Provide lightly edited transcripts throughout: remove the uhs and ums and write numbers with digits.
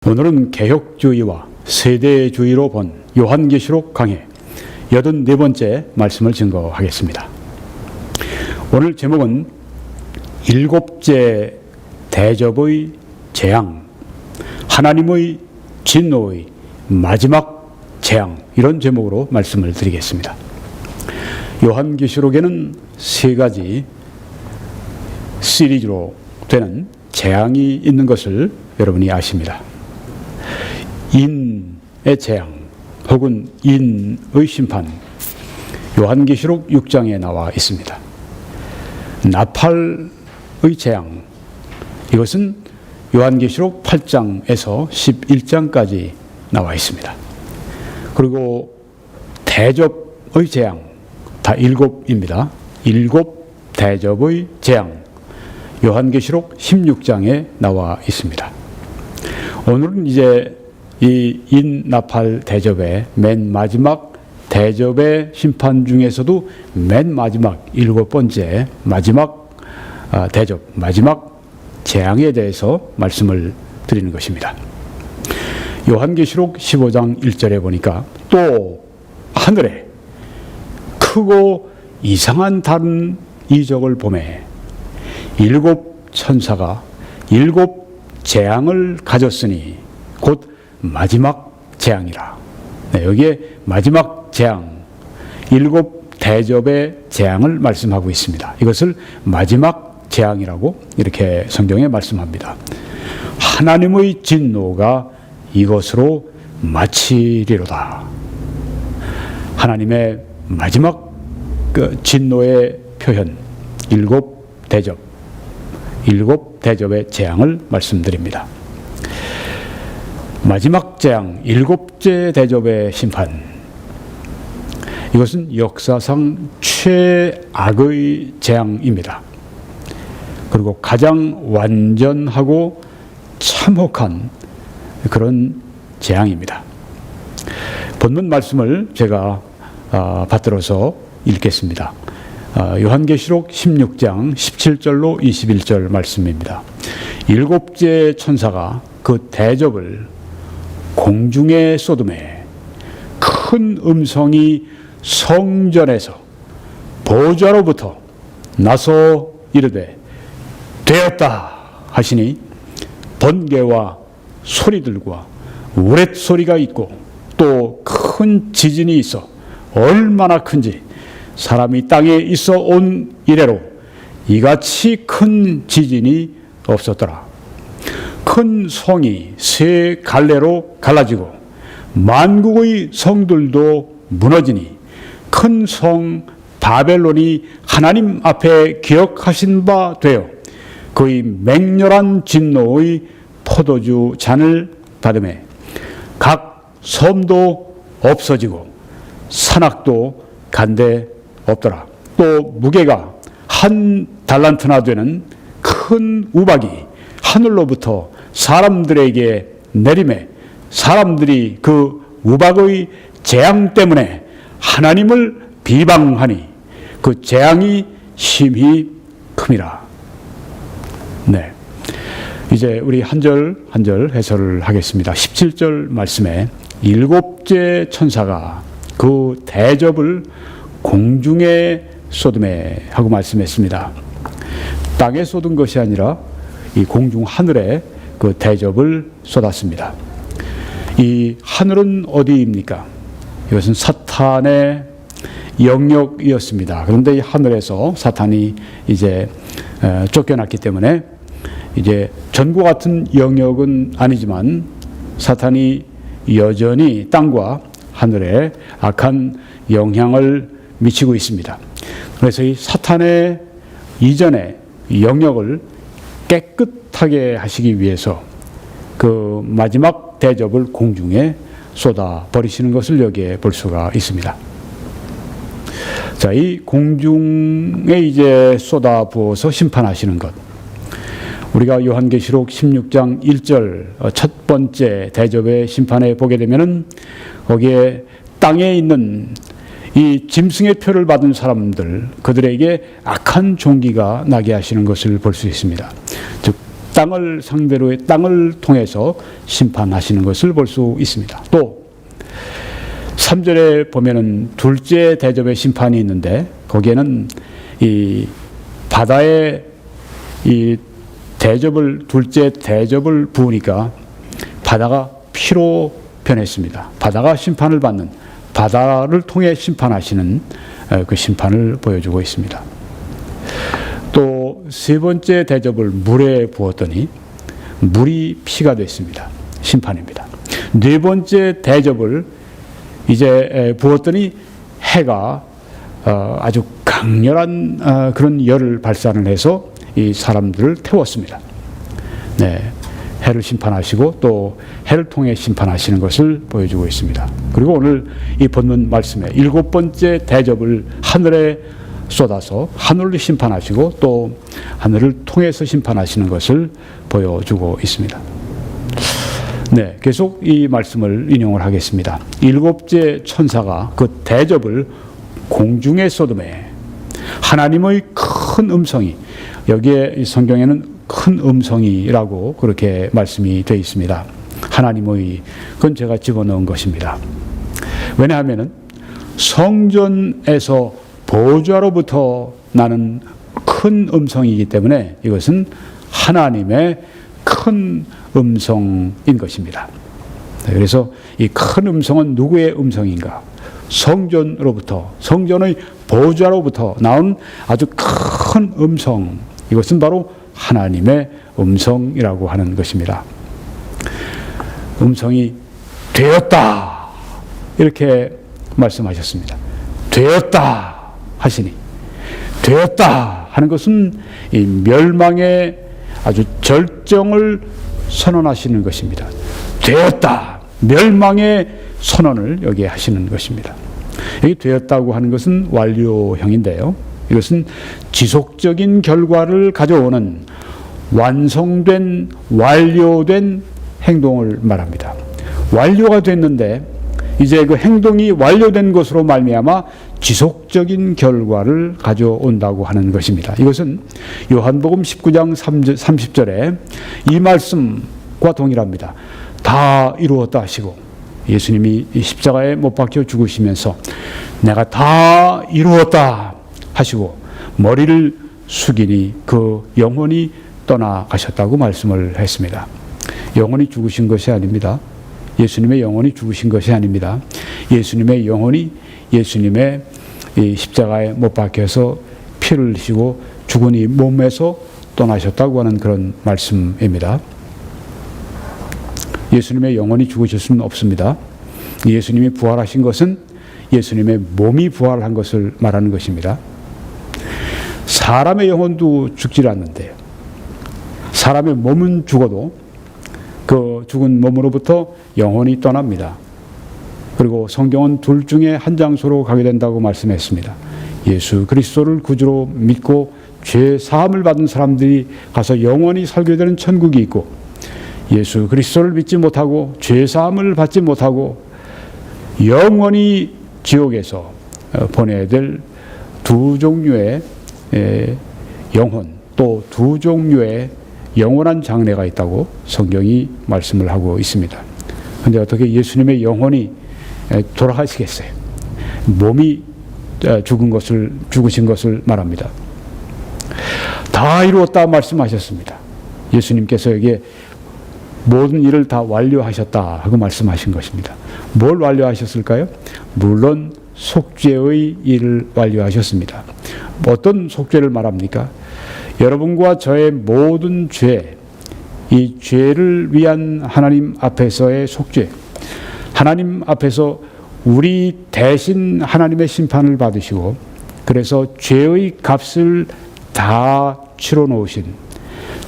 오늘은 개혁주의와 세대주의로 본 요한계시록 강해 84번째 말씀을 증거하겠습니다. 오늘 제목은 일곱째 대접의 재앙, 하나님의 진노의 마지막 재앙, 이런 제목으로 말씀을 드리겠습니다. 요한계시록에는 세 가지 시리즈로 되는 재앙이 있는 것을 여러분이 아십니다. 인의 재앙 혹은 인의 심판, 요한계시록 6장에 나와 있습니다. 나팔의 재앙, 이것은 요한계시록 8장에서 11장까지 나와 있습니다. 그리고 대접의 재앙, 다 7입니다. 7 대접의 재앙, 요한계시록 16장에 나와 있습니다. 오늘은 이제 이 인나팔 대접의 맨 마지막 대접의 심판 중에서도 맨 마지막 7번째 마지막 대접, 마지막 재앙에 대해서 말씀을 드리는 것입니다. 요한계시록 15장 1절에 보니까 또 하늘에 크고 이상한 다른 이적을 보매 7 천사가 7 재앙을 가졌으니 곧 마지막 재앙이라. 여기에 마지막 재앙, 7 대접의 재앙을 말씀하고 있습니다. 이것을 마지막 재앙이라고 이렇게 성경에 말씀합니다. 하나님의 진노가 이것으로 마치리로다. 하나님의 마지막 그 진노의 표현, 7 대접, 7 대접의 재앙을 말씀드립니다. 마지막 재앙, 7째 대접의 심판, 이것은 역사상 최악의 재앙입니다. 그리고 가장 완전하고 참혹한 그런 재앙입니다. 본문 말씀을 제가 받들어서 읽겠습니다. 요한계시록 16장 17절로 21절 말씀입니다. 7째 천사가 그 대접을 공중에 쏟음에 큰 음성이 성전에서 보좌로부터 나서 이르되 되었다 하시니 번개와 소리들과 우렛소리가 있고 또 큰 지진이 있어 얼마나 큰지 사람이 땅에 있어 온 이래로 이같이 큰 지진이 없었더라. 큰 성이 세 갈래로 갈라지고 만국의 성들도 무너지니 큰 성 바벨론이 하나님 앞에 기억하신 바 되어 그의 맹렬한 진노의 포도주 잔을 받으매 각 섬도 없어지고 산악도 간데 없더라. 또 무게가 1 달란트나 되는 큰 우박이 하늘로부터 사람들에게 내리매 사람들이 그 우박의 재앙 때문에 하나님을 비방하니 그 재앙이 심히 큼이라. 네, 이제 우리 한 절 한 절 해설을 하겠습니다. 17절 말씀에 7째 천사가 그 대접을 공중에 쏟음에 하고 말씀했습니다. 땅에 쏟은 것이 아니라 이 공중 하늘에 그 대접을 쏟았습니다. 이 하늘은 어디입니까? 이것은 사탄의 영역이었습니다. 그런데 이 하늘에서 사탄이 이제 쫓겨났기 때문에 이제 전과 같은 영역은 아니지만 사탄이 여전히 땅과 하늘에 악한 영향을 미치고 있습니다. 그래서 이 사탄의 이전의 영역을 깨끗하게 하시기 위해서 그 마지막 대접을 공중에 쏟아 버리시는 것을 여기에 볼 수가 있습니다. 자, 이 공중에 이제 쏟아 부어서 심판하시는 것, 우리가 요한계시록 16장 1절 첫 번째 대접의 심판에 보게 되면은 거기에 땅에 있는 이 짐승의 표를 받은 사람들, 그들에게 악한 종기가 나게 하시는 것을 볼 수 있습니다. 즉 땅을 상대로의 땅을 통해서 심판하시는 것을 볼 수 있습니다. 또 3절에 보면은 둘째 대접의 심판이 있는데 거기에는 이 바다에 이 둘째 대접을 부으니까 바다가 피로 변했습니다. 바다가 심판을 받는, 바다를 통해 심판하시는 그 심판을 보여주고 있습니다. 또 세 번째 대접을 물에 부었더니 물이 피가 됐습니다. 심판입니다. 네 번째 대접을 이제 부었더니 해가 아주 강렬한 그런 열을 발산을 해서 이 사람들을 태웠습니다. 네, 해를 심판하시고 또 해를 통해 심판하시는 것을 보여주고 있습니다. 그리고 오늘 이 본문 말씀에 일곱 번째 대접을 하늘에 쏟아서 하늘을 심판하시고 또 하늘을 통해서 심판하시는 것을 보여주고 있습니다. 네, 계속 이 말씀을 인용을 하겠습니다. 일곱째 천사가 그 대접을 공중에 쏟음에 하나님의 큰 음성이, 여기에 성경에는 큰 음성이라고 그렇게 말씀이 되어 있습니다. 하나님의, 그건 제가 집어넣은 것입니다. 왜냐하면 성전에서 보좌로부터 나는 큰 음성이기 때문에 이것은 하나님의 큰 음성인 것입니다. 그래서 이 큰 음성은 누구의 음성인가? 성전으로부터, 성전의 보좌로부터 나온 아주 큰 음성, 이것은 바로 하나님의 음성이라고 하는 것입니다. 음성이 되었다 이렇게 말씀하셨습니다. 되었다 하시니, 되었다 하는 것은 이 멸망의 아주 절정을 선언하시는 것입니다. 되었다, 멸망의 선언을 여기에 하시는 것입니다. 여기 되었다고 하는 것은 완료형인데요, 이것은 지속적인 결과를 가져오는 완성된, 완료된 행동을 말합니다. 완료가 됐는데 이제 그 행동이 완료된 것으로 말미암아 지속적인 결과를 가져온다고 하는 것입니다. 이것은 요한복음 19장 30절에 이 말씀과 동일합니다. 다 이루었다 하시고, 예수님이 십자가에 못 박혀 죽으시면서 내가 다 이루었다 하시고 머리를 숙이니 그 영혼이 떠나가셨다고 말씀을 했습니다. 영혼이 죽으신 것이 아닙니다. 예수님의 영혼이 죽으신 것이 아닙니다. 예수님의 영혼이 예수님의 이 십자가에 못 박혀서 피를 흘리시고 죽은 이 몸에서 떠나셨다고 하는 그런 말씀입니다. 예수님의 영혼이 죽으실 수는 없습니다. 예수님이 부활하신 것은 예수님의 몸이 부활한 것을 말하는 것입니다. 사람의 영혼도 죽질 않는데요, 사람의 몸은 죽어도 그 죽은 몸으로부터 영혼이 떠납니다. 그리고 성경은 둘 중에 한 장소로 가게 된다고 말씀했습니다. 예수 그리스도를 구주로 믿고 죄 사함을 받은 사람들이 가서 영원히 살게 되는 천국이 있고, 예수 그리스도를 믿지 못하고 죄 사함을 받지 못하고 영원히 지옥에서 보내야 될 두 종류의 영혼, 또 두 종류의 영원한 장래가 있다고 성경이 말씀을 하고 있습니다. 그런데 어떻게 예수님의 영혼이 돌아가시겠어요? 몸이 죽으신 것을 말합니다. 다 이루었다 말씀하셨습니다. 예수님께서 여기에 모든 일을 다 완료하셨다 하고 말씀하신 것입니다. 뭘 완료하셨을까요? 물론 속죄의 일을 완료하셨습니다. 어떤 속죄를 말합니까? 여러분과 저의 모든 죄, 이 죄를 위한 하나님 앞에서의 속죄, 하나님 앞에서 우리 대신 하나님의 심판을 받으시고, 그래서 죄의 값을 다 치러 놓으신,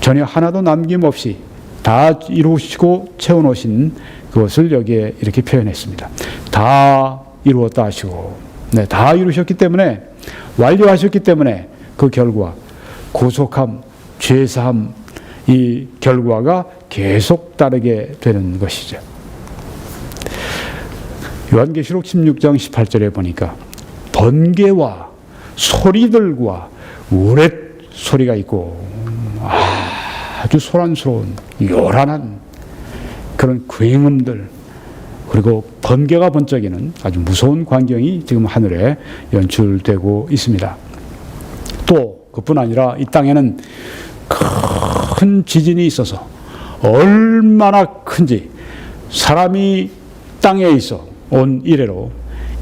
전혀 하나도 남김없이 다 이루시고 채워놓으신 그것을 여기에 이렇게 표현했습니다. 다 이루었다 하시고, 네, 다 이루셨기 때문에, 완료하셨기 때문에 그 결과, 구속함, 죄사함, 이 결과가 계속 따르게 되는 것이죠. 요한계시록 16장 18절에 보니까 번개와 소리들과 우렛 소리가 있고, 아주 소란스러운 요란한 그런 굉음들, 그리고 번개가 번쩍이는 아주 무서운 광경이 지금 하늘에 연출되고 있습니다. 또 그뿐 아니라 이 땅에는 큰 지진이 있어서 얼마나 큰지 사람이 땅에 있어 온 이래로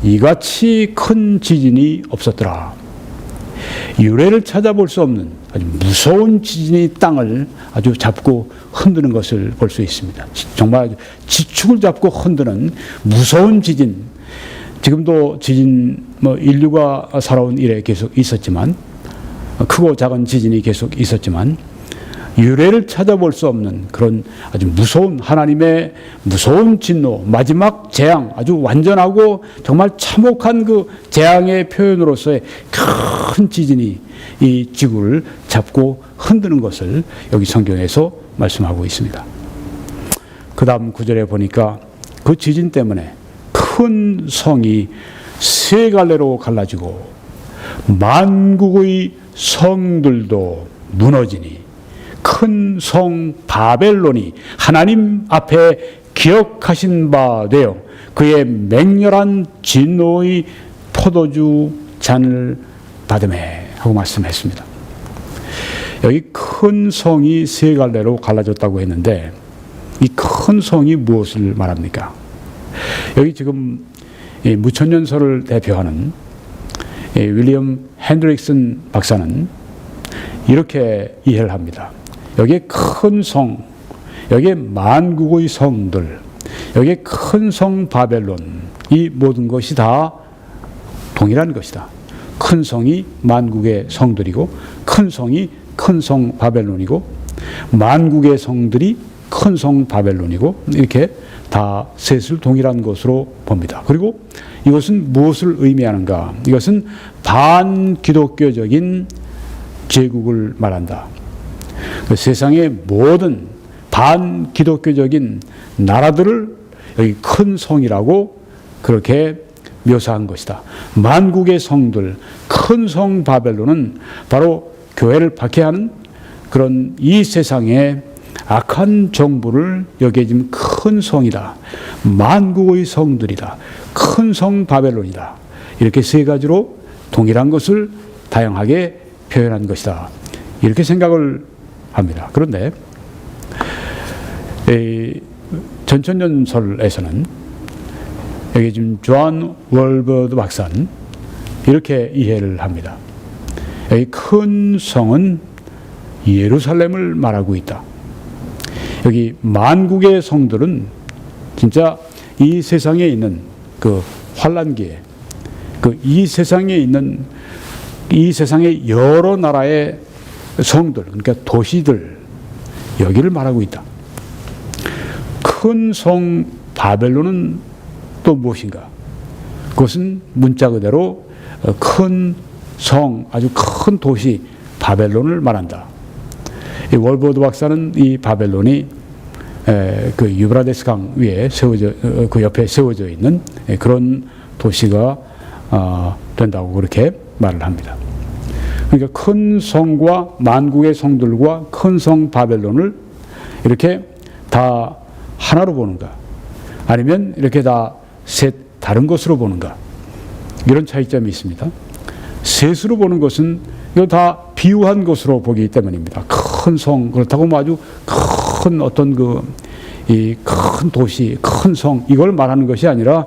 이같이 큰 지진이 없었더라. 유래를 찾아볼 수 없는 아주 무서운 지진이 땅을 아주 잡고 흔드는 것을 볼 수 있습니다. 정말 지축을 잡고 흔드는 무서운 지진. 지금도 지진 인류가 살아온 이래 계속 있었지만, 크고 작은 지진이 계속 있었지만, 유래를 찾아볼 수 없는 그런 아주 무서운 하나님의 무서운 진노, 마지막 재앙, 아주 완전하고 정말 참혹한 그 재앙의 표현으로서의 큰 지진이 이 지구를 잡고 흔드는 것을 여기 성경에서 말씀하고 있습니다. 그 다음 구절에 보니까 그 지진 때문에 큰 성이 세 갈래로 갈라지고 만국의 성들도 무너지니 큰 성 바벨론이 하나님 앞에 기억하신 바 되어 그의 맹렬한 진노의 포도주 잔을 받으매 하고 말씀했습니다. 여기 큰 성이 세 갈래로 갈라졌다고 했는데 이 큰 성이 무엇을 말합니까? 여기 지금 무천년설을 대표하는 윌리엄 핸드릭슨 박사는 이렇게 이해를 합니다. 여기에 큰 성, 여기에 만국의 성들, 여기에 큰 성 바벨론, 이 모든 것이 다 동일한 것이다. 큰 성이 만국의 성들이고 큰 성이 큰 성 바벨론이고 만국의 성들이 큰 성 바벨론이고 이렇게 다 셋을 동일한 것으로 봅니다. 그리고 이것은 무엇을 의미하는가? 이것은 반기독교적인 제국을 말한다. 세상의 모든 반기독교적인 나라들을 여기 큰 성이라고 그렇게 묘사한 것이다. 만국의 성들, 큰 성 바벨론은 바로 교회를 박해하는 그런 이 세상의 악한 정부를 여기에 지금 큰 성이다. 만국의 성들이다. 큰 성 바벨론이다. 이렇게 세 가지로 동일한 것을 다양하게 표현한 것이다. 이렇게 생각을 합니다. 그런데 전천년설에서는 여기 지금 존 월버드 박사는 이렇게 이해를 합니다. 여기 큰 성은 예루살렘을 말하고 있다. 여기 만국의 성들은 진짜 이 세상에 있는 그 환란기에 이 세상에 있는 이 세상의 여러 나라의 성들, 그러니까 도시들, 여기를 말하고 있다. 큰 성 바벨론은 또 무엇인가? 그것은 문자 그대로 큰 성, 아주 큰 도시 바벨론을 말한다. 이 월버드 박사는 이 바벨론이 그 유브라데스 강 위에 세워져, 그 옆에 세워져 있는 그런 도시가 된다고 그렇게 말을 합니다. 그러니까 큰 성과 만국의 성들과 큰 성 바벨론을 이렇게 다 하나로 보는가? 아니면 이렇게 다 셋 다른 것으로 보는가? 이런 차이점이 있습니다. 셋으로 보는 것은 이거 다 비유한 것으로 보기 때문입니다. 큰 성, 그렇다고 뭐 아주 큰 어떤 이 큰 도시, 큰 성, 이걸 말하는 것이 아니라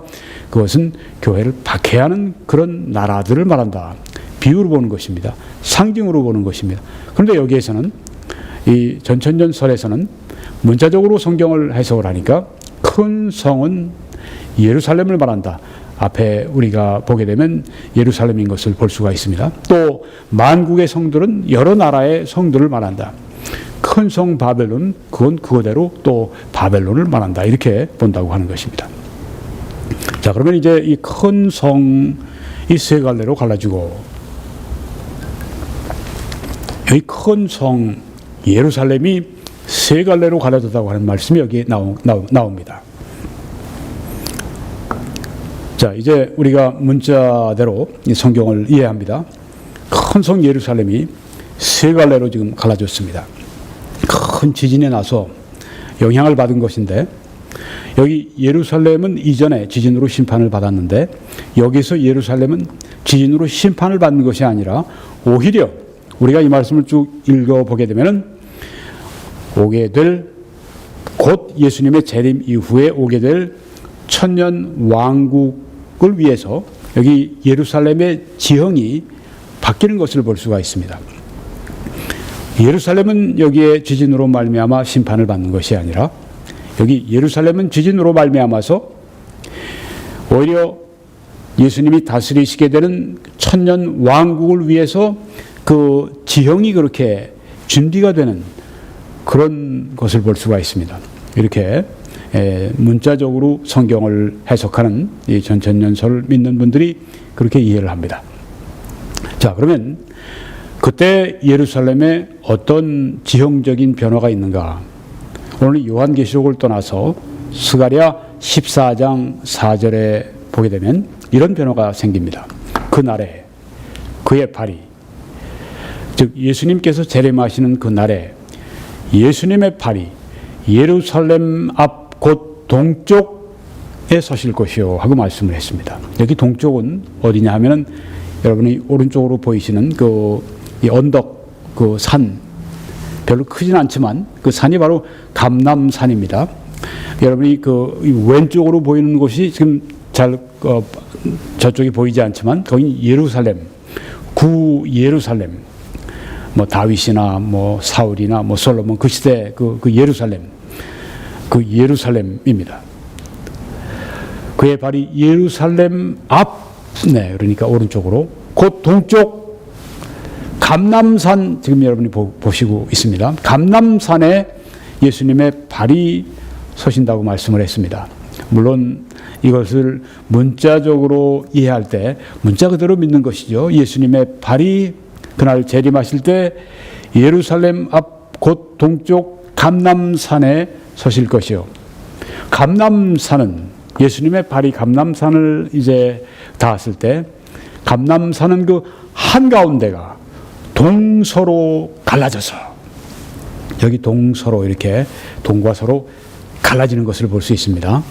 그것은 교회를 박해하는 그런 나라들을 말한다. 비유로 보는 것입니다. 상징으로 보는 것입니다. 그런데 여기에서는 이 전천년설에서는 문자적으로 성경을 해석을 하니까 큰 성은 예루살렘을 말한다. 앞에 우리가 보게 되면 예루살렘인 것을 볼 수가 있습니다. 또 만국의 성들은 여러 나라의 성들을 말한다. 큰 성 바벨론, 그건 그거대로 또 바벨론을 말한다. 이렇게 본다고 하는 것입니다. 자, 그러면 이제 이 큰 성, 이 세 갈래로 갈라지고 이 큰 성 예루살렘이 세 갈래로 갈라졌다고 하는 말씀이 여기에 나옵니다. 자, 이제 우리가 문자대로 이 성경을 이해합니다. 큰 성 예루살렘이 세 갈래로 지금 갈라졌습니다. 큰 지진에 나서 영향을 받은 것인데, 여기 예루살렘은 이전에 지진으로 심판을 받았는데, 여기서 예루살렘은 지진으로 심판을 받는 것이 아니라 오히려 우리가 이 말씀을 쭉 읽어보게 되면은 오게 될, 곧 예수님의 재림 이후에 오게 될 천년 왕국을 위해서 여기 예루살렘의 지형이 바뀌는 것을 볼 수가 있습니다. 예루살렘은 여기에 지진으로 말미암아 심판을 받는 것이 아니라, 여기 예루살렘은 지진으로 말미암아서 오히려 예수님이 다스리시게 되는 천년 왕국을 위해서 그 지형이 그렇게 준비가 되는 그런 것을 볼 수가 있습니다. 이렇게 문자적으로 성경을 해석하는 이 전천년설을 믿는 분들이 그렇게 이해를 합니다. 자, 그러면 그때 예루살렘에 어떤 지형적인 변화가 있는가? 오늘 요한계시록을 떠나서 스가랴 14장 4절에 보게 되면 이런 변화가 생깁니다. 그날에 그의 발이, 즉 예수님께서 재림하시는 그날에 예수님의 발이 예루살렘 앞 곧 동쪽에 서실 것이요 하고 말씀을 했습니다. 여기 동쪽은 어디냐 하면은 여러분이 오른쪽으로 보이시는 이 언덕, 그 산, 별로 크진 않지만 그 산이 바로 감람산입니다. 여러분이 그 왼쪽으로 보이는 곳이 지금 저쪽이 보이지 않지만 거기 예루살렘, 구 예루살렘, 뭐 다윗이나 뭐 사울이나 뭐 솔로몬 그 시대 그 예루살렘, 그 예루살렘입니다. 그의 발이 예루살렘 앞, 네, 그러니까 오른쪽으로 곧 동쪽 감람산, 지금 여러분이 보시고 있습니다. 감람산에 예수님의 발이 서신다고 말씀을 했습니다. 물론 이것을 문자적으로 이해할 때 문자 그대로 믿는 것이죠. 예수님의 발이 그날 재림하실 때 예루살렘 앞 곧 동쪽 감람산에 서실 것이요. 감람산은, 예수님의 발이 감람산을 이제 닿았을 때 감람산은 그 한가운데가 동서로 갈라져서, 여기 동서로 이렇게 동과 서로 갈라지는 것을 볼 수 있습니다.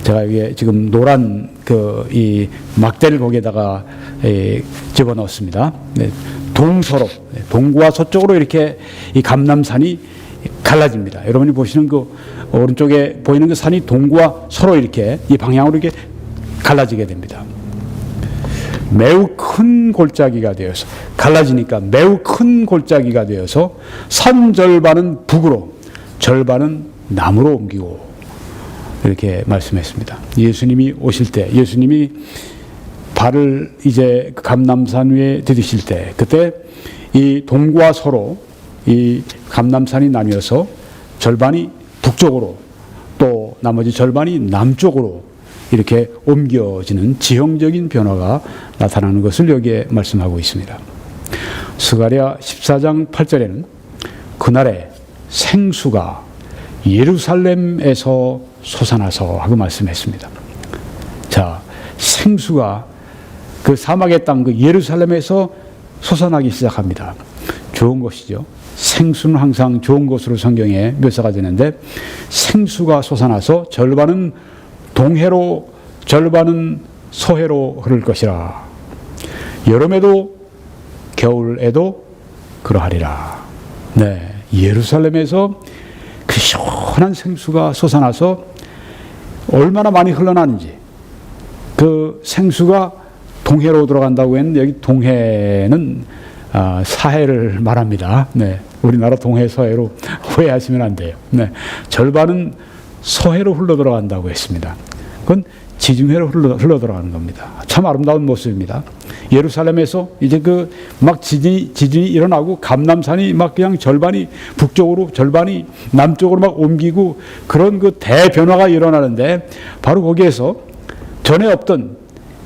제가 여기에 지금 노란 이 막대를 거기에다가 집어넣었습니다. 네, 동서로, 동과 서쪽으로 이렇게 이 감람산이 갈라집니다. 여러분이 보시는 그 오른쪽에 보이는 그 산이 동과 서로 이렇게 이 방향으로 이렇게 갈라지게 됩니다. 매우 큰 골짜기가 되어서, 갈라지니까 매우 큰 골짜기가 되어서 산 절반은 북으로, 절반은 남으로 옮기고, 이렇게 말씀했습니다. 예수님이 오실 때, 예수님이 발을 이제 감람산 위에 디디실 때, 그때 이 동과 서로 이 감람산이 나뉘어서 절반이 북쪽으로 또 나머지 절반이 남쪽으로 이렇게 옮겨지는 지형적인 변화가 나타나는 것을 여기에 말씀하고 있습니다. 스가랴 14장 8절에는 그날에 생수가 예루살렘에서 솟아나서 하고 말씀했습니다. 자, 생수가 그 사막의 땅 그 예루살렘에서 솟아나기 시작합니다. 좋은 것이죠. 생수는 항상 좋은 것으로 성경에 묘사가 되는데, 생수가 솟아나서 절반은 동해로 절반은 서해로 흐를 것이라. 여름에도 겨울에도 그러하리라. 네, 예루살렘에서 그 시원한 생수가 솟아나서 얼마나 많이 흘러나는지, 그 생수가 동해로 들어간다고 했는데 여기 동해는 사해를 말합니다. 네, 우리나라 동해 서해로 오해하시면 안 돼요. 네, 절반은 서해로 흘러 들어간다고 했습니다. 그건 지중해로 흘러 들어가는 겁니다. 참 아름다운 모습입니다. 예루살렘에서 이제 막 지진이 일어나고 감람산이 막 그냥 절반이 북쪽으로 절반이 남쪽으로 막 옮기고 그런 그 대변화가 일어나는데, 바로 거기에서 전에 없던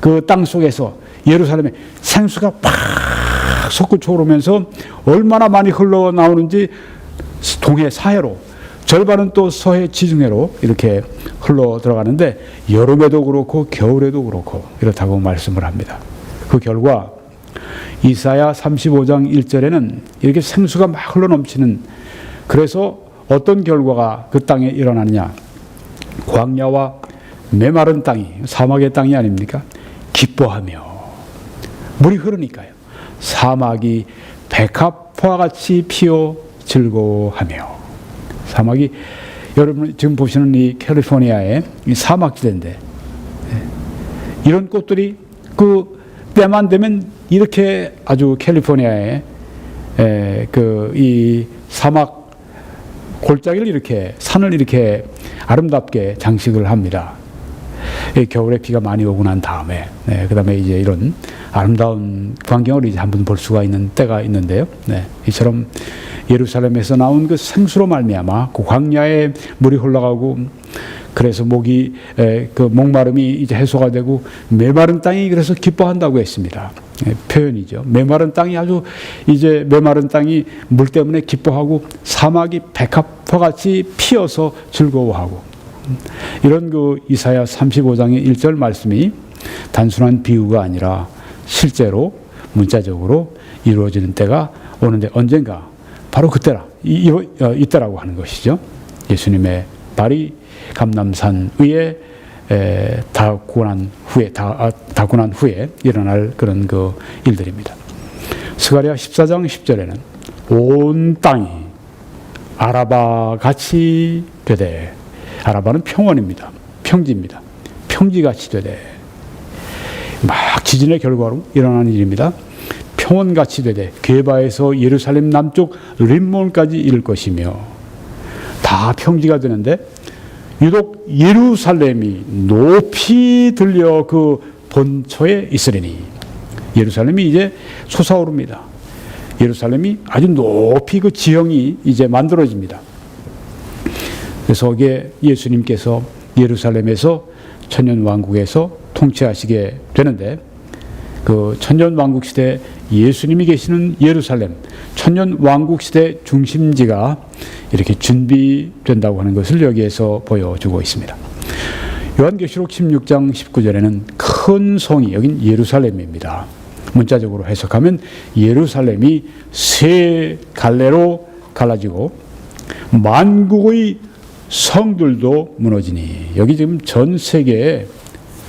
그 땅 속에서 예루살렘에 생수가 팍 솟구쳐 오르면서 얼마나 많이 흘러나오는지 동해 사해로, 절반은 또 서해 지중해로 이렇게 흘러 들어가는데, 여름에도 그렇고 겨울에도 그렇고 이렇다고 말씀을 합니다. 그 결과 이사야 35장 1절에는 이렇게 생수가 막 흘러넘치는 그래서 어떤 결과가 그 땅에 일어나느냐. 광야와 메마른 땅이, 사막의 땅이 아닙니까? 기뻐하며 물이 흐르니까요. 사막이 백합화와 같이 피어 즐거워하며. 사막이 여러분 지금 보시는 이 캘리포니아의 이 사막지대인데, 이런 꽃들이 그 때만 되면 이렇게 아주 캘리포니아의 그 이 사막 골짜기를 이렇게, 산을 이렇게 아름답게 장식을 합니다. 겨울에 비가 많이 오고 난 다음에, 그 다음에 이제 이런 아름다운 광경을 이제 한번 볼 수가 있는 때가 있는데요. 이처럼 예루살렘에서 나온 그 생수로 말미암아 그 광야에 물이 흘러가고, 그래서 그 목마름이 이제 해소가 되고, 메마른 땅이 그래서 기뻐한다고 했습니다. 표현이죠. 메마른 땅이 이제 메마른 땅이 물 때문에 기뻐하고, 사막이 백합화 같이 피어서 즐거워하고. 이런 그 이사야 35장의 1절 말씀이 단순한 비유가 아니라 실제로 문자적으로 이루어지는 때가 오는데, 언젠가 바로 그때라, 이때라고 하는 것이죠. 예수님의 발이 감람산 위에 닿고 난 후에 일어날 그런 그 일들입니다. 스가랴 14장 10절에는 온 땅이 아라바 같이 되되, 아라바는 평원입니다. 평지입니다. 평지같이 되되, 막 지진의 결과로 일어나는 일입니다. 평원같이 되되 게바에서 예루살렘 남쪽 림몬까지 이를 것이며. 다 평지가 되는데 유독 예루살렘이 높이 들려 그 본처에 있으리니. 예루살렘이 이제 솟아오릅니다. 예루살렘이 아주 높이 그 지형이 이제 만들어집니다. 그래서 이게 예수님께서 예루살렘에서 천년왕국에서 통치하시게 되는데, 그 천년왕국 시대 예수님이 계시는 예루살렘, 천년왕국 시대 중심지가 이렇게 준비된다고 하는 것을 여기에서 보여주고 있습니다. 요한계시록 16장 19절에는 큰 성이, 여긴 예루살렘입니다. 문자적으로 해석하면 예루살렘이 세 갈래로 갈라지고 만국의 성들도 무너지니. 여기 지금 전 세계에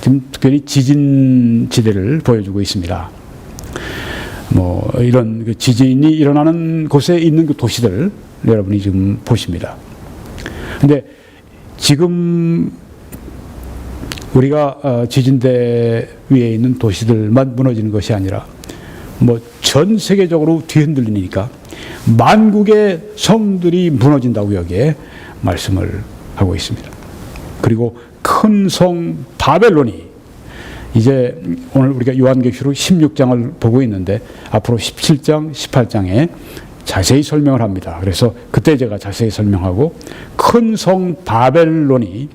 지금 특별히 지진 지대를 보여주고 있습니다. 이런 그 지진이 일어나는 곳에 있는 그 도시들 여러분이 지금 보십니다. 근데 지금 우리가 지진대 위에 있는 도시들만 무너지는 것이 아니라 전 세계적으로 뒤흔들리니까 만국의 성들이 무너진다고 여기에 말씀을 하고 있습니다. 그리고 큰 성 바벨론이, 이제 오늘 우리가 요한계시록 16장을 보고 있는데 앞으로 17장, 18장에 자세히 설명을 합니다. 그래서 그때 제가 자세히 설명하고, 큰 성 바벨론이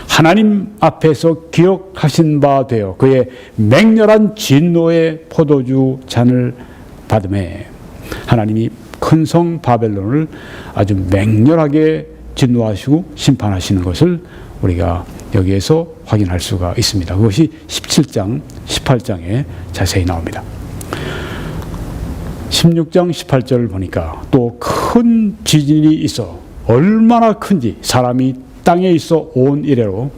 하나님 앞에서 기억하신 바 되어 그의 맹렬한 진노의 포도주 잔을 받음에, 하나님이 큰 성 바벨론을 아주 맹렬하게 진노하시고 심판하시는 것을 우리가 여기에서 확인할 수가 있습니다. 그것이 17장, 18장에 자세히 나옵니다. 16장 18절을 보니까 또 큰 지진이 있어 얼마나 큰지 사람이 땅에 있어 온 이래로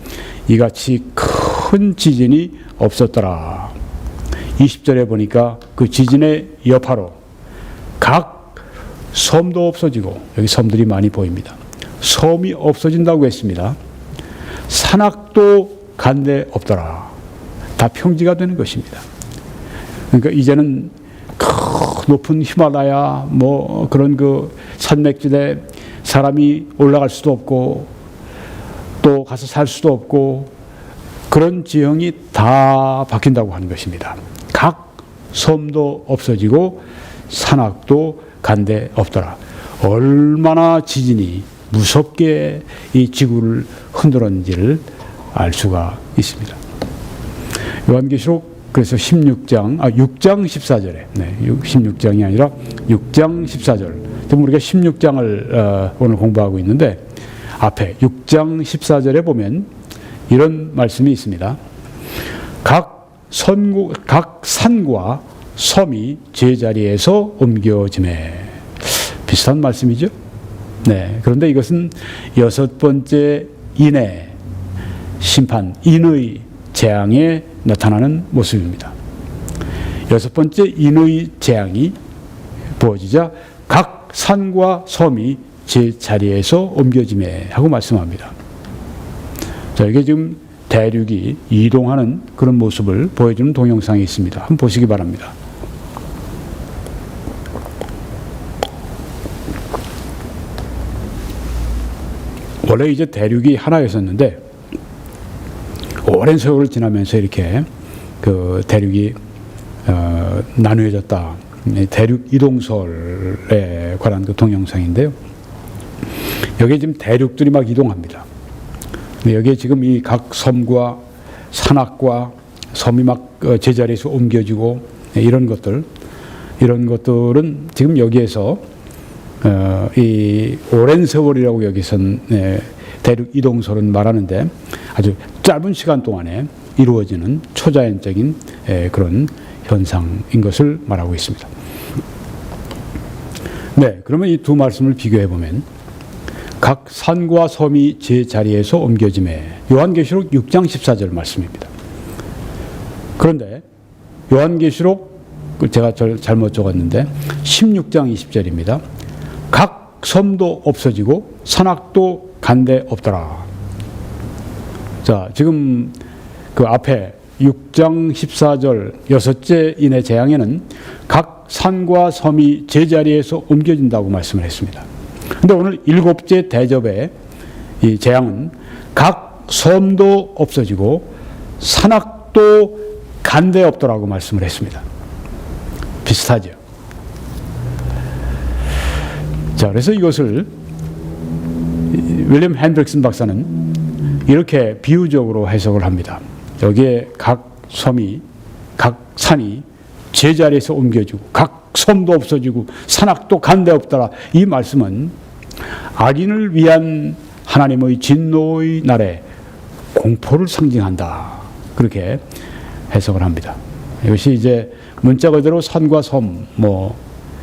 이같이 큰 지진이 없었더라. 20절에 보니까 그 지진의 여파로 각 섬도 없어지고, 여기 섬들이 많이 보입니다. 섬이 없어진다고 했습니다. 산악도 간데 없더라. 다 평지가 되는 것입니다. 그러니까 이제는 높은 히말라야 그런 그 산맥지대 사람이 올라갈 수도 없고 또 가서 살 수도 없고, 그런 지형이 다 바뀐다고 하는 것입니다. 각 섬도 없어지고 산악도 간데 없더라. 얼마나 지진이 무섭게 이 지구를 흔들었는지를 알 수가 있습니다. 요한계시록 그래서 6장 14절에, 16장이 아니라 6장 14절. 지금 우리가 16장을 오늘 공부하고 있는데 앞에 6장 14절에 보면 이런 말씀이 있습니다. 각 산과 섬이 제자리에서 옮겨짐에. 비슷한 말씀이죠. 네, 그런데 이것은 여섯 번째 인의 심판, 인의 재앙에 나타나는 모습입니다. 여섯 번째 인의 재앙이 부어지자 각 산과 섬이 제 자리에서 옮겨지매 하고 말씀합니다. 자, 이게 지금 대륙이 이동하는 그런 모습을 보여주는 동영상이 있습니다. 한번 보시기 바랍니다. 원래 이제 대륙이 하나였었는데 오랜 세월을 지나면서 이렇게 그 대륙이 나누어졌다. 대륙 이동설에 관한 그 동영상인데요. 여기에 지금 대륙들이 막 이동합니다. 여기에 지금 이 각 섬과 산악과 섬이 막 제자리에서 옮겨지고 이런 것들은 지금 여기에서 이 오랜 세월이라고 여기선 대륙 이동설은 말하는데 아주 짧은 시간 동안에 이루어지는 초자연적인 그런 현상인 것을 말하고 있습니다. 네, 그러면 이 두 말씀을 비교해 보면 각 산과 섬이 제 자리에서 옮겨짐에 요한계시록 6장 14절 말씀입니다. 그런데 요한계시록 제가 잘못 적었는데 16장 20절입니다. 각 섬도 없어지고 산악도 간데 없더라. 자, 지금 그 앞에 6장 14절 여섯째 인의 재앙에는 각 산과 섬이 제자리에서 옮겨진다고 말씀을 했습니다. 그런데 오늘 일곱째 대접의 이 재앙은 각 섬도 없어지고 산악도 간데 없더라고 말씀을 했습니다. 비슷하죠. 자, 그래서 이것을 윌리엄 핸드릭슨 박사는 이렇게 비유적으로 해석을 합니다. 여기에 각 섬이, 각 산이 제자리에서 옮겨지고 각 섬도 없어지고 산악도 간데 없더라. 이 말씀은 악인을 위한 하나님의 진노의 날에 공포를 상징한다. 그렇게 해석을 합니다. 이것이 이제 문자 그대로 산과 섬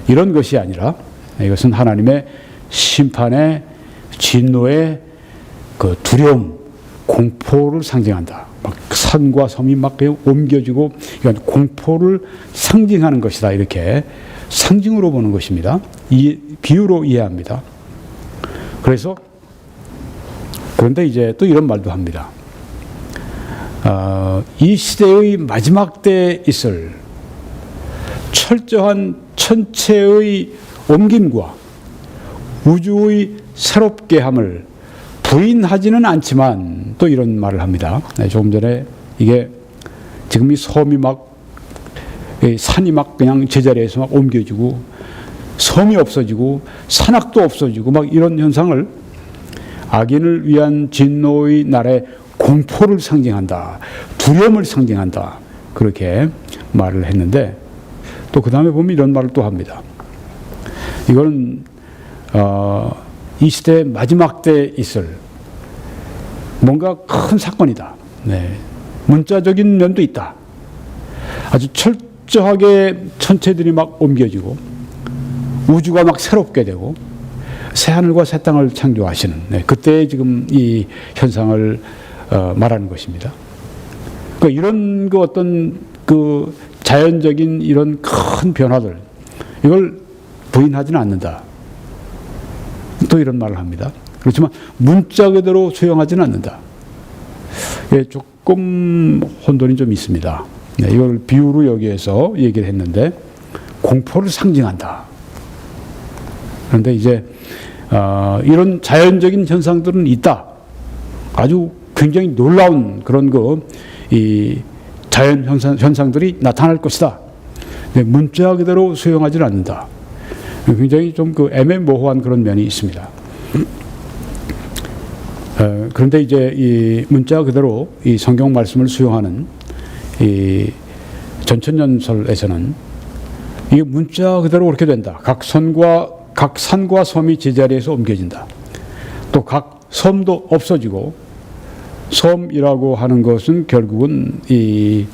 이런 것이 아니라 이것은 하나님의 심판의 진노의 그 두려움, 공포를 상징한다. 막 산과 섬이 막 옮겨지고 이건 공포를 상징하는 것이다. 이렇게 상징으로 보는 것입니다. 이 비유로 이해합니다. 그런데 이제 또 이런 말도 합니다. 이 시대의 마지막 때에 있을 철저한 천체의 옮김과 우주의 새롭게 함을 부인하지는 않지만 또 이런 말을 합니다. 조금 전에 이게 지금 이 섬이 막 산이 막 그냥 제자리에서 막 옮겨지고 섬이 없어지고 산악도 없어지고 막 이런 현상을 악인을 위한 진노의 날에 공포를 상징한다. 두려움을 상징한다. 그렇게 말을 했는데 또 그 다음에 보면 이런 말을 또 합니다. 이거는 이 시대의 마지막 때에 있을 뭔가 큰 사건이다. 네. 문자적인 면도 있다. 아주 철저하게 천체들이 막 옮겨지고 우주가 막 새롭게 되고 새하늘과 새 땅을 창조하시는 그때 지금 이 현상을 말하는 것입니다. 그러니까 이런 그 어떤 그 자연적인 이런 큰 변화들 이걸 부인하지는 않는다. 또 이런 말을 합니다. 그렇지만 문자 그대로 수용하지는 않는다. 예, 조금 혼돈이 좀 있습니다. 네, 이걸 비유로 여기에서 얘기를 했는데 공포를 상징한다. 그런데 이제 이런 자연적인 현상들은 있다. 아주 굉장히 놀라운 그런 이 자연 현상들이 나타날 것이다. 네, 문자 그대로 수용하지는 않는다. 굉장히 좀 그 애매모호한 그런 면이 있습니다. 그런데 이제 이 문자 그대로 이 성경 말씀을 수용하는 이 전천년설에서는 이 문자 그대로 그렇게 된다. 각 산과 섬이 제자리에서 옮겨진다. 또 각 섬도 없어지고 섬이라고 하는 것은 결국은 이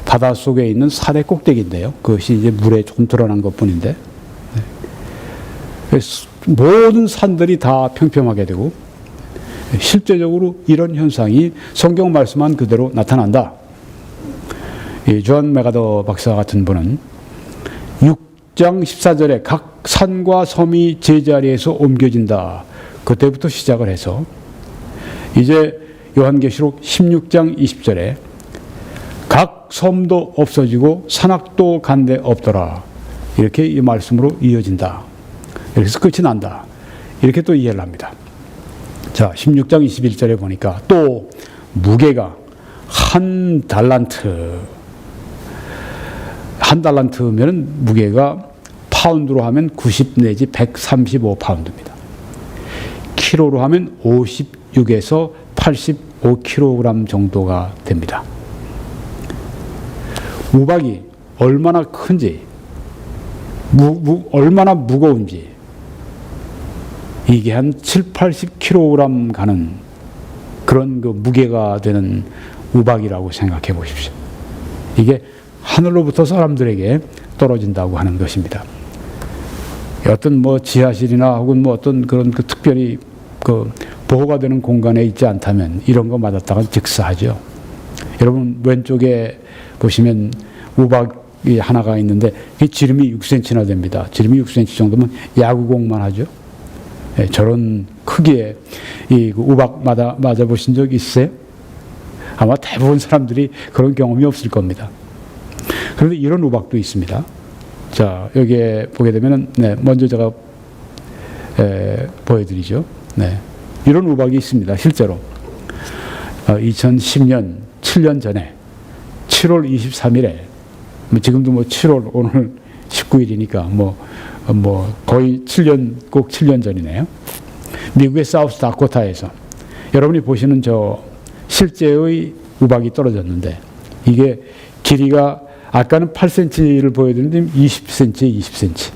바다 속에 있는 산의 꼭대기인데요. 그것이 이제 물에 조금 드러난 것뿐인데 모든 산들이 다 평평하게 되고 실제적으로 이런 현상이 성경 말씀한 그대로 나타난다. 이 존 메가더 박사 같은 분은 6장 14절에 각 산과 섬이 제자리에서 옮겨진다. 그때부터 시작을 해서 이제 요한계시록 16장 20절에 각 섬도 없어지고 산악도 간데 없더라. 이렇게 이 말씀으로 이어진다. 그래서 끝이 난다. 이렇게 또 이해를 합니다. 자, 16장 21절에 보니까 또 무게가 한 달란트. 한 달란트면 무게가 파운드로 하면 90 내지 135파운드입니다. 키로로 하면 56에서 85kg 정도가 됩니다. 우박이 얼마나 큰지, 얼마나 무거운지, 이게 한 7, 80kg 가는 그런 그 무게가 되는 우박이라고 생각해 보십시오. 이게 하늘로부터 사람들에게 떨어진다고 하는 것입니다. 어떤 뭐 지하실이나 혹은 뭐 어떤 그런 그 특별히 그 보호가 되는 공간에 있지 않다면 이런 거 맞았다가 즉사하죠. 여러분 왼쪽에 보시면 우박이 하나가 있는데 그 지름이 6cm나 됩니다. 지름이 6cm 정도면 야구공만 하죠. 예, 저런 크기의 이 우박 맞아 보신 적 있으세요? 아마 대부분 사람들이 그런 경험이 없을 겁니다. 그런데 이런 우박도 있습니다. 자, 여기에 보게 되면은, 네, 먼저 제가, 보여드리죠. 네. 이런 우박이 있습니다. 실제로. 2010년, 7년 전에, 7월 23일에, 지금도 뭐 7월, 오늘 19일이니까 거의 7년, 꼭 7년 전이네요. 미국의 사우스 다코타에서, 여러분이 보시는 저 실제의 우박이 떨어졌는데, 이게 길이가 아까는 8cm를 보여드렸는데 20cm에 20cm.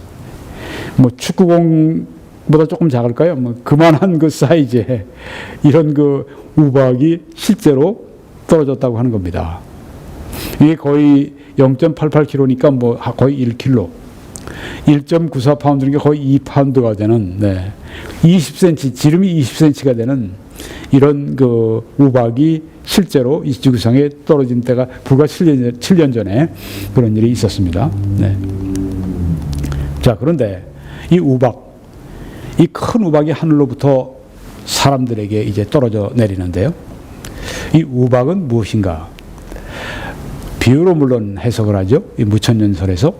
뭐 축구공보다 조금 작을까요? 뭐 그만한 그 사이즈의 이런 그 우박이 실제로 떨어졌다고 하는 겁니다. 이게 거의 0.88kg니까 뭐 거의 1kg. 1.94파운드는 게 거의 2파운드가 되는, 네. 20cm, 지름이 20cm가 되는 이런 그 우박이 실제로 이 지구상에 떨어진 때가 불과 7년 전에 그런 일이 있었습니다. 네. 자, 그런데 이 우박, 이 큰 우박이 하늘로부터 사람들에게 이제 떨어져 내리는데요. 이 우박은 무엇인가? 비유로 물론 해석을 하죠. 이 무천년설에서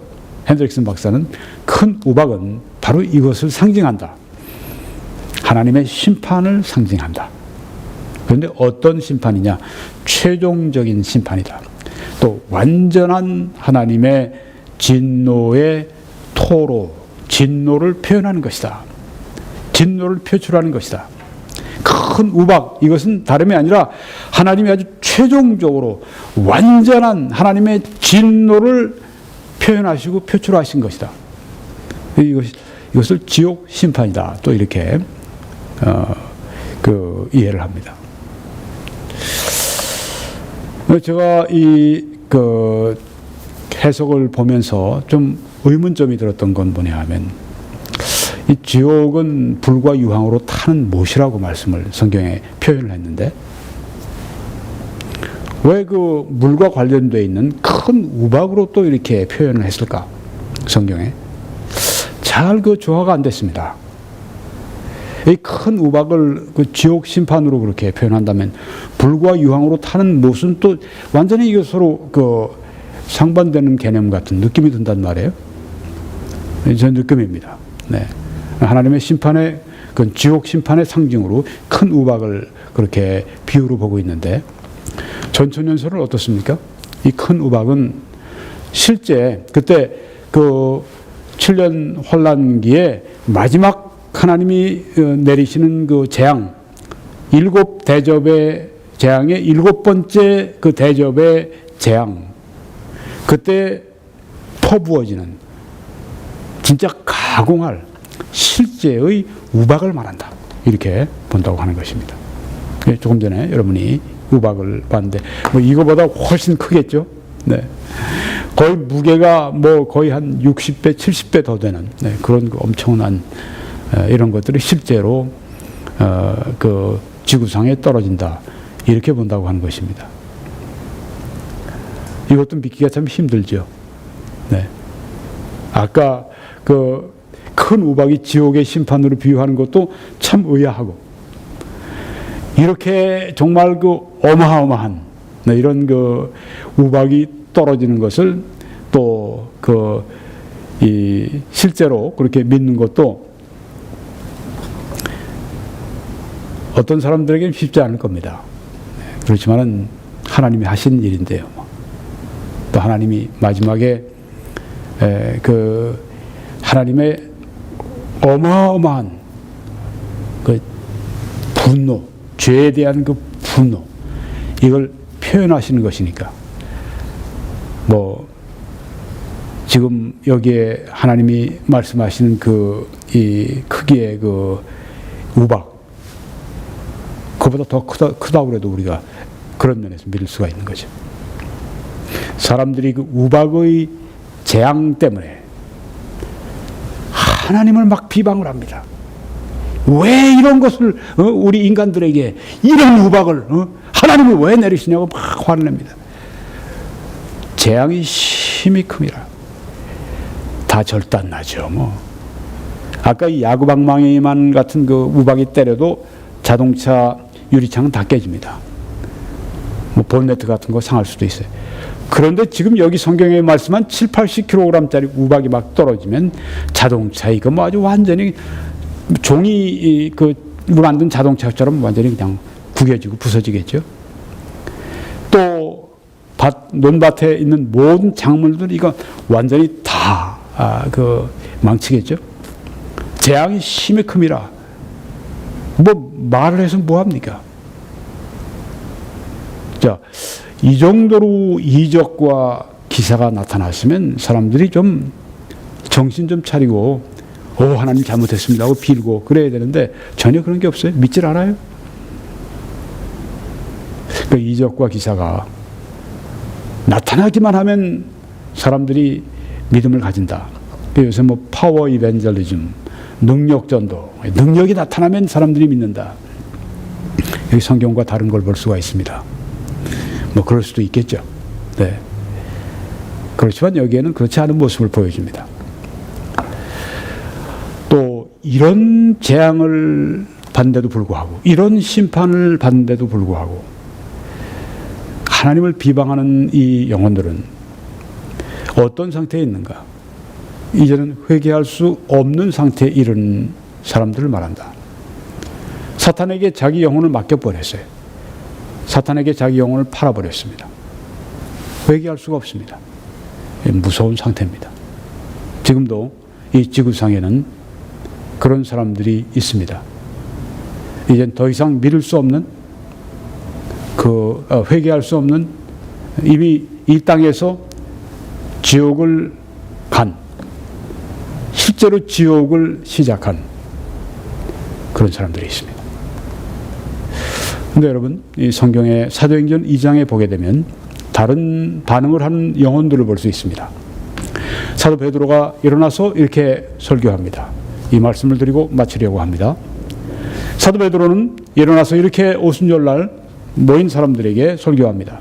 핸드릭슨 박사는 큰 우박은 바로 이것을 상징한다. 하나님의 심판을 상징한다. 그런데 어떤 심판이냐? 최종적인 심판이다. 또 완전한 하나님의 진노의 토로, 진노를 표현하는 것이다. 진노를 표출하는 것이다. 큰 우박, 이것은 다름이 아니라 하나님이 아주 최종적으로 완전한 하나님의 진노를 표현하시고 표출하신 것이다. 이것을 지옥 심판이다. 또 이렇게 이해를 합니다. 제가 그 해석을 보면서 좀 의문점이 들었던 건 뭐냐 하면, 이 지옥은 불과 유황으로 타는 못이라고 말씀을 성경에 표현을 했는데, 왜 그 물과 관련되어 있는 큰 우박으로 또 이렇게 표현을 했을까? 성경에. 잘 그 조화가 안 됐습니다. 이 큰 우박을 그 지옥 심판으로 그렇게 표현한다면 불과 유황으로 타는 못은 또 완전히 이게 서로 그 상반되는 개념 같은 느낌이 든단 말이에요. 저 느낌입니다. 네. 하나님의 심판의, 그 지옥 심판의 상징으로 큰 우박을 그렇게 비유로 보고 있는데, 전천년설은 어떻습니까? 이 큰 우박은 실제 그때 그 7년 환란기에 마지막 하나님이 내리시는 그 재앙, 7대접의 재앙의 7번째 그 대접의 재앙, 그때 퍼부어지는 진짜 가공할 실제의 우박을 말한다. 이렇게 본다고 하는 것입니다. 조금 전에 여러분이 우박을 봤는데 뭐 이거보다 훨씬 크겠죠. 네. 거의 무게가 뭐 거의 한 60배, 70배 더 되는, 네, 그런 그 엄청난 이런 것들이 실제로 그 지구상에 떨어진다 이렇게 본다고 하는 것입니다. 이것도 믿기가 참 힘들죠. 네. 아까 그 큰 우박이 지옥의 심판으로 비유하는 것도 참 의아하고, 이렇게 정말 그 어마어마한 이런 그 우박이 떨어지는 것을 또 그 실제로 그렇게 믿는 것도 어떤 사람들에게는 쉽지 않을 겁니다. 그렇지만은 하나님이 하신 일인데요. 또 하나님이 마지막에 그 하나님의 어마어마한 그 분노, 죄에 대한 그 분노, 이걸 표현하시는 것이니까, 뭐 지금 여기에 하나님이 말씀하시는 그 이 크기의 그 우박, 그보다 더 크다고 해도 우리가 그런 면에서 믿을 수가 있는 거죠. 사람들이 그 우박의 재앙 때문에 하나님을 막 비방을 합니다. 왜 이런 것을 우리 인간들에게 이런 우박을 하나님이 왜 내리시냐고 막 화를 냅니다. 재앙이 심히 큽니다. 다 절단나죠. 뭐 아까 이 야구방망이만 같은 그 우박이 때려도 자동차 유리창은 다 깨집니다. 뭐 본네트 같은 거 상할 수도 있어요. 그런데 지금 여기 성경에 말씀한 7, 80kg짜리 우박이 막 떨어지면 자동차 이거 뭐 아주 완전히 종이 그 만든 자동차처럼 완전히 그냥 구겨지고 부서지겠죠. 또 논밭에 있는 모든 작물들 이거 완전히 다 그 망치겠죠. 재앙이 심히 큽니다. 뭐 말을 해서 뭐 합니까? 자, 이 정도로 이적과 기사가 나타났으면 사람들이 좀 정신 좀 차리고 하나님 잘못했습니다 하고 빌고 그래야 되는데 전혀 그런 게 없어요. 믿질 않아요. 그 이적과 기사가 나타나기만 하면 사람들이 믿음을 가진다. 요새 뭐 파워 이벤젤리즘, 능력 전도, 능력이 나타나면 사람들이 믿는다. 여기 성경과 다른 걸 볼 수가 있습니다. 뭐 그럴 수도 있겠죠. 네. 그렇지만 여기에는 그렇지 않은 모습을 보여줍니다. 또 이런 재앙을 받는데도 불구하고, 이런 심판을 받는데도 불구하고 하나님을 비방하는 이 영혼들은 어떤 상태에 있는가? 이제는 회개할 수 없는 상태에 이른 사람들을 말한다. 사탄에게 자기 영혼을 맡겨버렸어요. 사탄에게 자기 영혼을 팔아버렸습니다. 회개할 수가 없습니다. 무서운 상태입니다. 지금도 이 지구상에는 그런 사람들이 있습니다. 이젠 더 이상 믿을 수 없는, 회개할 수 없는, 이미 이 땅에서 지옥을 간, 실제로 지옥을 시작한 그런 사람들이 있습니다. 근데 여러분, 이 성경의 사도행전 2장에 보게 되면 다른 반응을 하는 영혼들을 볼 수 있습니다. 사도 베드로가 일어나서 이렇게 설교합니다. 이 말씀을 드리고 마치려고 합니다. 사도 베드로는 일어나서 이렇게 오순절날 모인 사람들에게 설교합니다.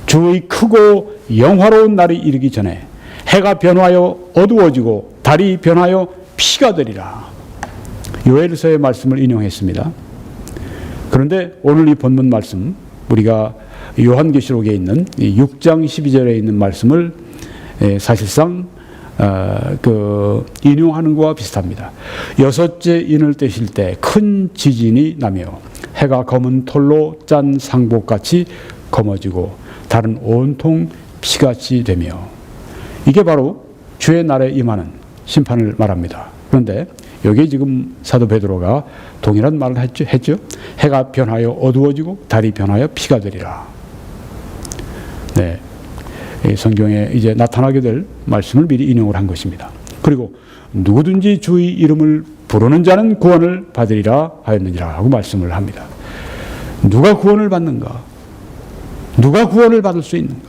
주의 크고 영화로운 날이 이르기 전에 해가 변하여 어두워지고 달이 변하여 피가 되리라. 요엘서의 말씀을 인용했습니다. 그런데 오늘 이 본문 말씀, 우리가 요한계시록에 있는 6장 12절에 있는 말씀을 사실상 인용하는 것과 비슷합니다. 여섯째 인을 떼실 때 큰 지진이 나며 해가 검은 털로 짠 상복같이 검어지고 달은 온통 피같이 되며, 이게 바로 주의 날에 임하는 심판을 말합니다. 그런데 여기 지금 사도 베드로가 동일한 말을 했죠. 해가 변하여 어두워지고 달이 변하여 피가 되리라. 네, 성경에 이제 나타나게 될 말씀을 미리 인용을 한 것입니다. 그리고 누구든지 주의 이름을 부르는 자는 구원을 받으리라 하였느니라 하고 말씀을 합니다. 누가 구원을 받는가? 누가 구원을 받을 수 있는가?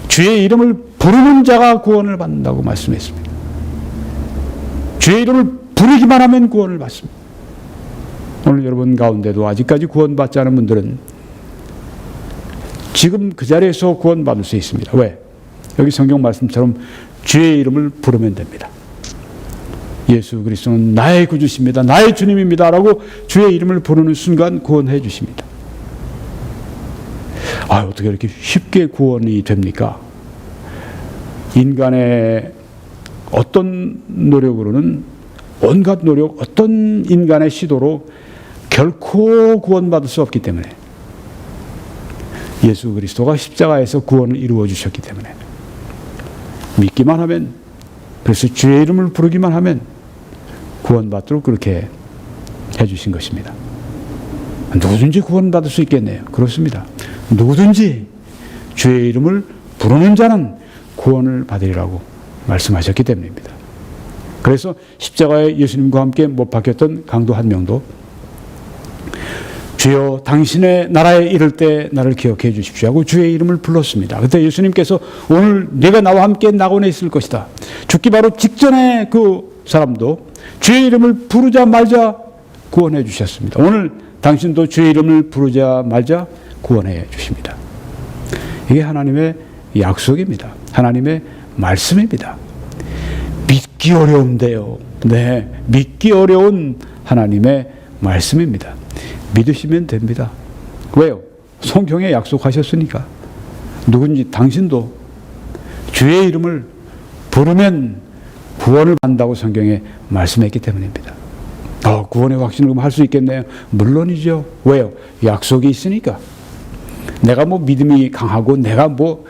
주의 이름을 부르는 자가 구원을 받는다고 말씀했습니다. 주의 이름을 부르기만 하면 구원을 받습니다. 오늘 여러분 가운데도 아직까지 구원받지 않은 분들은 지금 그 자리에서 구원받을 수 있습니다. 왜? 여기 성경 말씀처럼 주의 이름을 부르면 됩니다. 예수 그리스도는 나의 구주십니다. 나의 주님입니다. 라고 주의 이름을 부르는 순간 구원해 주십니다. 어떻게 이렇게 쉽게 구원이 됩니까? 인간의 어떤 노력으로는, 온갖 노력, 어떤 인간의 시도로 결코 구원받을 수 없기 때문에, 예수 그리스도가 십자가에서 구원을 이루어 주셨기 때문에 믿기만 하면, 그래서 주의 이름을 부르기만 하면 구원받도록 그렇게 해주신 것입니다. 누구든지 구원받을 수 있겠네요. 그렇습니다. 누구든지 주의 이름을 부르는 자는 구원을 받으리라고 말씀하셨기 때문입니다. 그래서 십자가에 예수님과 함께 못 박혔던 강도 한 명도 주여 당신의 나라에 이를 때 나를 기억해 주십시오 하고 주의 이름을 불렀습니다. 그때 예수님께서 오늘 네가 나와 함께 낙원에 있을 것이다. 죽기 바로 직전에 그 사람도 주의 이름을 부르자마자 구원해 주셨습니다. 오늘 당신도 주의 이름을 부르자마자 구원해 주십니다. 이게 하나님의 약속입니다. 하나님의 말씀입니다. 믿기 어려운데요. 네, 믿기 어려운 하나님의 말씀입니다. 믿으시면 됩니다. 왜요? 성경에 약속하셨으니까. 누군지 당신도 주의 이름을 부르면 구원을 받는다고 성경에 말씀했기 때문입니다. 구원의 확신을 할 수 있겠네요. 물론이죠. 왜요? 약속이 있으니까. 내가 뭐 믿음이 강하고 내가 뭐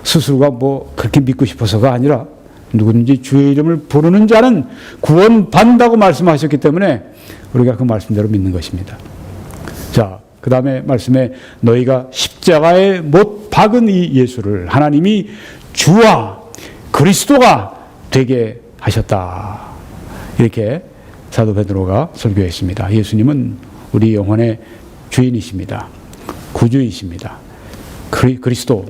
스스로가 뭐 그렇게 믿고 싶어서가 아니라 누구든지 주의 이름을 부르는 자는 구원받는다고 말씀하셨기 때문에 우리가 그 말씀대로 믿는 것입니다. 자, 그 다음에 말씀에 너희가 십자가에 못 박은 이 예수를 하나님이 주와 그리스도가 되게 하셨다. 이렇게 사도 베드로가 설교했습니다. 예수님은 우리 영혼의 주인이십니다. 구주이십니다. 그리스도,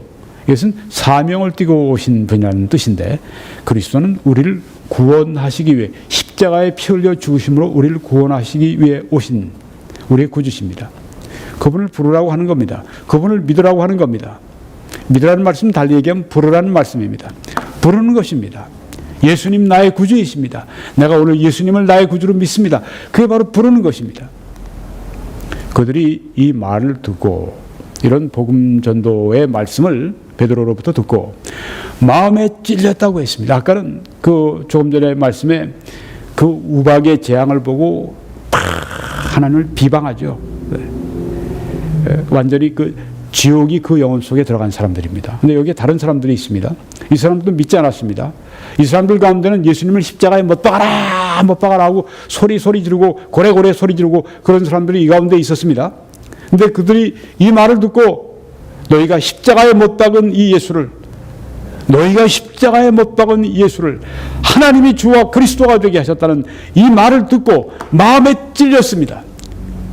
이것은 사명을 띠고 오신 분이라는 뜻인데, 그리스도는 우리를 구원하시기 위해 십자가에 피 흘려 죽으심으로 우리를 구원하시기 위해 오신 우리의 구주십니다. 그분을 부르라고 하는 겁니다. 그분을 믿으라고 하는 겁니다. 믿으라는 말씀은 달리 얘기하면 부르라는 말씀입니다. 부르는 것입니다. 예수님 나의 구주이십니다. 내가 오늘 예수님을 나의 구주로 믿습니다. 그게 바로 부르는 것입니다. 그들이 이 말을 듣고, 이런 복음 전도의 말씀을 베드로로부터 듣고 마음에 찔렸다고 했습니다. 아까는 그 조금 전에 말씀에 그 우박의 재앙을 보고 하나님을 비방하죠. 완전히 그 지옥이 그 영혼 속에 들어간 사람들입니다. 근데 여기에 다른 사람들이 있습니다. 이 사람들도 믿지 않았습니다. 이 사람들 가운데는 예수님을 십자가에 못 박아라, 못 박아라 하고 소리 지르고 고래고래 소리 지르고 그런 사람들이 이 가운데 있었습니다. 근데 그들이 이 말을 듣고 너희가 십자가에 못 박은 이 예수를, 너희가 십자가에 못 박은 예수를 하나님이 주와 그리스도가 되게 하셨다는 이 말을 듣고 마음에 찔렸습니다.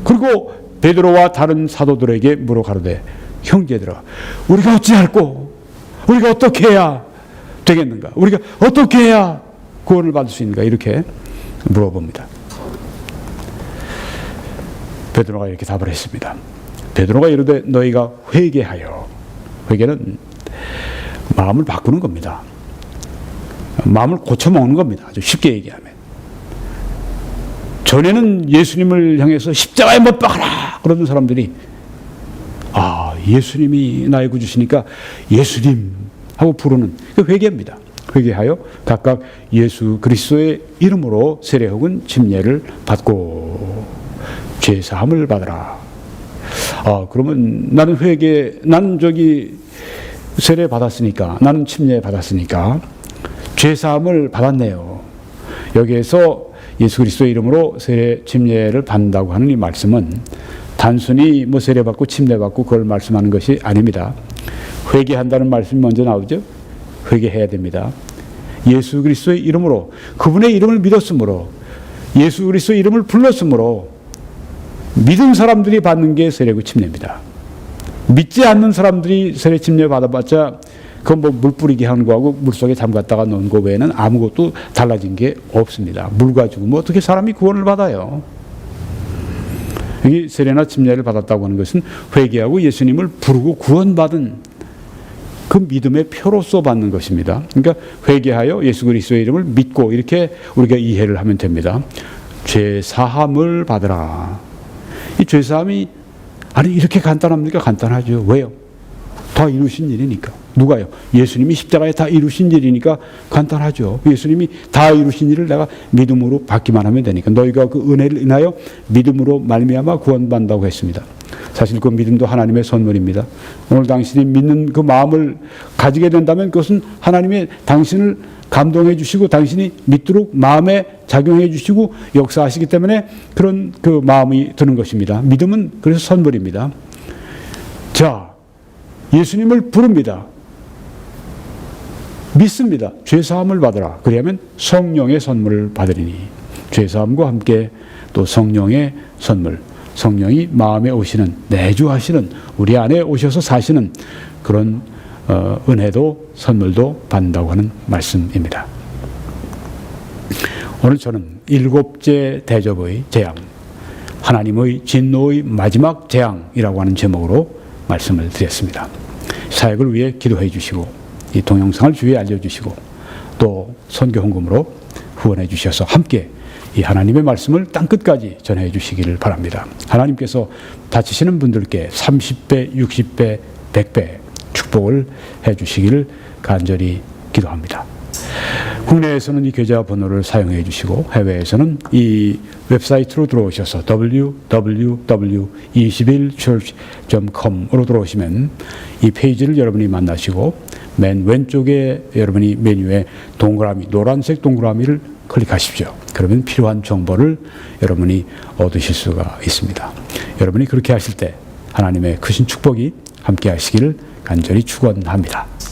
그리고 베드로와 다른 사도들에게 물어 가로되 형제들아, 우리가 어찌할꼬? 우리가 어떻게 해야 되겠는가? 우리가 어떻게 해야 구원을 받을 수 있는가? 이렇게 물어봅니다. 베드로가 이렇게 답을 했습니다. 베드로가 이르되 너희가 회개하여, 회개는 마음을 바꾸는 겁니다. 마음을 고쳐먹는 겁니다. 아주 쉽게 얘기하면. 전에는 예수님을 향해서 십자가에 못 박아라 그러던 사람들이 예수님이 나의 구주시니까 예수님 하고 부르는 그 회개입니다. 회개하여 각각 예수 그리스도의 이름으로 세례 혹은 침례를 받고 죄 사함을 받으라. 그러면 나는 나는 세례 받았으니까, 나는 침례 받았으니까 죄 사함을 받았네요. 여기에서 예수 그리스도의 이름으로 세례 침례를 받는다고 하는 이 말씀은 단순히 뭐 세례 받고 침례 받고 그걸 말씀하는 것이 아닙니다. 회개한다는 말씀이 먼저 나오죠. 회개해야 됩니다. 예수 그리스도의 이름으로, 그분의 이름을 믿었으므로, 예수 그리스도의 이름을 불렀으므로 믿은 사람들이 받는 게 세례고 침례입니다. 믿지 않는 사람들이 세례 침례 받아봤자 그건 뭐 물 뿌리게 하는 거하고 물속에 잠갔다가 놓은 거 외에는 아무것도 달라진 게 없습니다. 물 가지고 뭐 어떻게 사람이 구원을 받아요? 여기 세례나 침례를 받았다고 하는 것은 회개하고 예수님을 부르고 구원받은 그 믿음의 표로서 받는 것입니다. 그러니까 회개하여 예수 그리스도의 이름을 믿고 이렇게 우리가 이해를 하면 됩니다. 죄 사함을 받으라. 이 죄 사함이 아니 이렇게 간단합니까? 간단하죠. 왜요? 다 이루신 일이니까. 누가요? 예수님이 십자가에 다 이루신 일이니까 간단하죠. 예수님이 다 이루신 일을 내가 믿음으로 받기만 하면 되니까. 너희가 그 은혜를 인하여 믿음으로 말미암아 구원받는다고 했습니다. 사실 그 믿음도 하나님의 선물입니다. 오늘 당신이 믿는 그 마음을 가지게 된다면 그것은 하나님의 당신을 감동해 주시고 당신이 믿도록 마음에 작용해 주시고 역사하시기 때문에 그런 그 마음이 드는 것입니다. 믿음은 그래서 선물입니다. 자, 예수님을 부릅니다. 믿습니다. 죄사함을 받으라. 그리하면 성령의 선물을 받으리니. 죄사함과 함께 또 성령의 선물, 성령이 마음에 오시는, 내주하시는, 우리 안에 오셔서 사시는 그런 은혜도 선물도 받는다고 하는 말씀입니다. 오늘 저는 일곱째 대접의 재앙, 하나님의 진노의 마지막 재앙이라고 하는 제목으로 말씀을 드렸습니다. 사역을 위해 기도해 주시고 이 동영상을 주위에 알려주시고 또 선교 헌금으로 후원해 주셔서 함께 이 하나님의 말씀을 땅끝까지 전해 주시기를 바랍니다. 하나님께서 다치시는 분들께 30배, 60배, 100배 축복을 해 주시기를 간절히 기도합니다. 국내에서는 이 계좌 번호를 사용해 주시고 해외에서는 이 웹사이트로 들어오셔서 www.21church.com으로 들어오시면 이 페이지를 여러분이 만나시고 맨 왼쪽에 여러분이 메뉴에 동그라미, 노란색 동그라미를 클릭하십시오. 그러면 필요한 정보를 여러분이 얻으실 수가 있습니다. 여러분이 그렇게 하실 때 하나님의 크신 축복이 함께 하시기를 간절히 축원합니다.